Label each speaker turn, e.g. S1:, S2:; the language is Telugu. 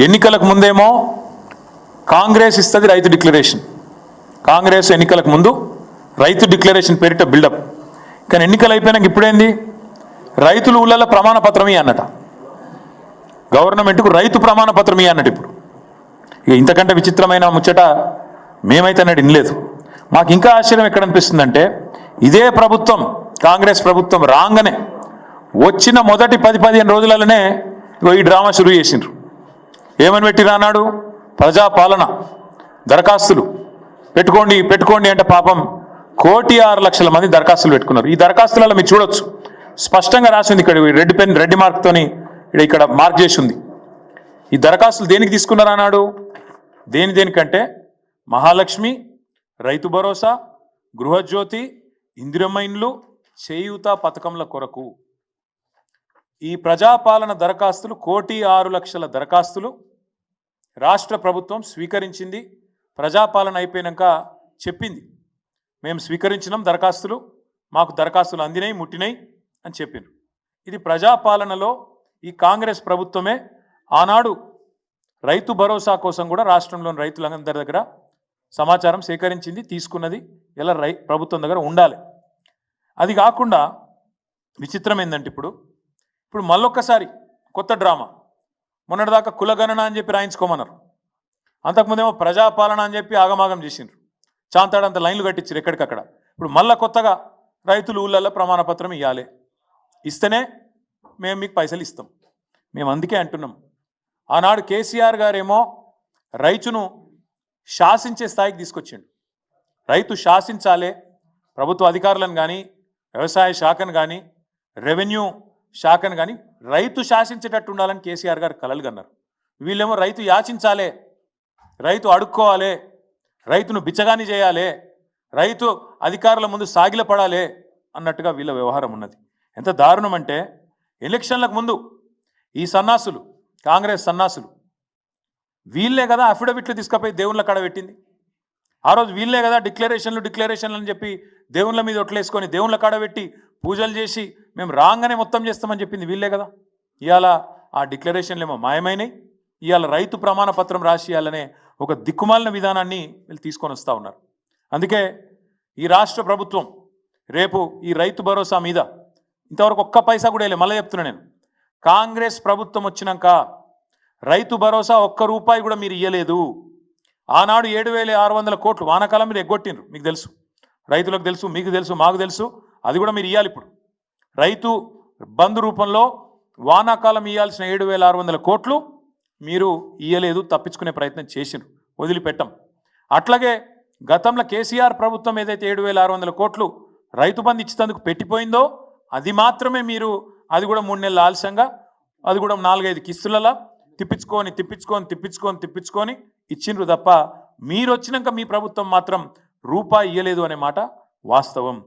S1: ఎన్నికలకు ముందేమో కాంగ్రెస్ ఇస్తుంది రైతు డిక్లరేషన్, కాంగ్రెస్ ఎన్నికలకు ముందు రైతు డిక్లరేషన్ పేరిట బిల్డప్. కానీ ఎన్నికలు అయిపోయినాక ఇప్పుడేంది, రైతులు ఊళ్ళల్లో ప్రమాణ పత్రమే అన్నట, గవర్నమెంట్కు రైతు ప్రమాణ పత్రమే అన్నట్టు. ఇప్పుడు ఇక ఇంతకంటే విచిత్రమైన ముచ్చట మేమైతే అన్నట్టు వినలేదు. మాకు ఇంకా ఆశ్చర్యం ఎక్కడ అనిపిస్తుందంటే, ఇదే ప్రభుత్వం కాంగ్రెస్ ప్రభుత్వం రాగానే వచ్చిన మొదటి 10-15 రోజులలోనే ఈ డ్రామా షురూ చేసిండ్రు. ఏమని పెట్టిరా అన్నాడు, ప్రజాపాలన దరఖాస్తులు పెట్టుకోండి అంటే పాపం 1,06,00,000 మంది దరఖాస్తులు పెట్టుకున్నారు. ఈ దరఖాస్తులలో మీరు చూడొచ్చు, స్పష్టంగా రాసింది ఇక్కడ రెడ్ మార్క్తోని ఇక్కడ మార్క్ చేసి ఉంది. ఈ దరఖాస్తులు దేనికి తీసుకున్నారు అన్నాడు, దేనికంటే మహాలక్ష్మి, రైతు భరోసా, గృహజ్యోతి, ఇందిరమ్మ ఇండ్లు, చేయూత పథకంల కొరకు. ఈ ప్రజాపాలన దరఖాస్తులు 1,06,00,000 దరఖాస్తులు రాష్ట్ర ప్రభుత్వం స్వీకరించింది. ప్రజాపాలన అయిపోయినాక చెప్పింది, మేము స్వీకరించినాం దరఖాస్తులు, మాకు దరఖాస్తులు అందినాయి, ముట్టినాయి అని చెప్పిండ్రు. ఇది ప్రజాపాలనలో ఈ కాంగ్రెస్ ప్రభుత్వమే ఆనాడు రైతు భరోసా కోసం కూడా రాష్ట్రంలోని రైతులందరి దగ్గర సమాచారం సేకరించింది, తీసుకున్నది. ఇలా ప్రభుత్వం దగ్గర ఉండాలి. అది కాకుండా విచిత్రం ఏంటంటే ఇప్పుడు మళ్ళొక్కసారి కొత్త డ్రామా. మొన్నటిదాకా కులగణన అని చెప్పి రాయించుకోమన్నారు, అంతకుముందేమో ప్రజాపాలన అని చెప్పి ఆగమాగం చేసిండ్రు, చాంతాడంత లైన్లు కట్టించారు ఎక్కడికక్కడ. ఇప్పుడు మళ్ళీ కొత్తగా రైతులు ఊళ్ళల్లో ప్రమాణపత్రం ఇవ్వాలి, ఇస్తేనే మేము మీకు పైసలు ఇస్తాం. మేము అందుకే అంటున్నాం, ఆనాడు కేసీఆర్ గారేమో రైతును శాసించే స్థాయికి తీసుకొచ్చిండు. రైతు శాసించాలే, ప్రభుత్వ అధికారులను కానీ, వ్యవసాయ శాఖను కానీ, రెవెన్యూ శాఖను కానీ రైతు శాసించేటట్టు ఉండాలని కేసీఆర్ గారు కలలు కన్నారు. వీళ్ళేమో రైతు యాచించాలే, రైతు అడుక్కోవాలి, రైతును బిచ్చగాని చేయాలి, రైతు అధికారుల ముందు సాగిలపడాలి అన్నట్టుగా వీళ్ళ వ్యవహారం ఉన్నది. ఎంత దారుణం అంటే, ఎలక్షన్లకు ముందు ఈ సన్నాసులు, కాంగ్రెస్ సన్నాసులు, వీళ్ళే కదా అఫిడవిట్లు తీసుకుపోయి దేవుళ్ళ కాడ పెట్టింది. ఆ రోజు వీళ్ళే కదా డిక్లరేషన్లు అని చెప్పి దేవుళ్ళ మీద ఒట్లేసుకొని దేవుళ్ళ కాడ పెట్టి పూజలు చేసి మేము రాగానే మొత్తం చేస్తామని చెప్పింది వీళ్ళే కదా. ఇవాళ ఆ డిక్లరేషన్లు ఏమో మాయమైనాయి. ఇవాళ రైతు ప్రమాణ పత్రం రాసియాలనే ఒక దిక్కుమాలిన విధానాన్ని వీళ్ళు తీసుకొని వస్తూ ఉన్నారు. అందుకే ఈ రాష్ట్ర ప్రభుత్వం రేపు ఈ రైతు భరోసా మీద ఇంతవరకు ఒక్క పైసా కూడా వేయలేదు. మళ్ళీ చెప్తున్నా నేను, కాంగ్రెస్ ప్రభుత్వం వచ్చినాక రైతు భరోసా ఒక్క రూపాయి కూడా మీరు ఇవ్వలేదు. ఆనాడు 7,600 కోట్లు వానాకాలం మీరు ఎగ్గొట్టిండ్రు, మీకు తెలుసు, రైతులకు తెలుసు, మీకు తెలుసు, మాకు తెలుసు. అది కూడా మీరు ఇవ్వాలి. ఇప్పుడు రైతు బంధు రూపంలో వానాకాలం ఇవ్వాల్సిన 7,600 కోట్లు మీరు ఇవ్వలేదు, తప్పించుకునే ప్రయత్నం చేసిండ్రు, వదిలిపెట్టాం. అట్లాగే గతంలో కేసీఆర్ ప్రభుత్వం ఏదైతే 7,600 కోట్లు రైతు బంధు ఇచ్చేందుకు పెట్టిపోయిందో అది మాత్రమే మీరు, అది కూడా 3 నెలల ఆలస్యంగా, అది కూడా 4-5 కిస్తులలో తిప్పించుకొని ఇచ్చిండ్రు తప్ప మీరు వచ్చినాక మీ ప్రభుత్వం మాత్రం రూపాయి ఇవ్వలేదు అనే మాట వాస్తవం.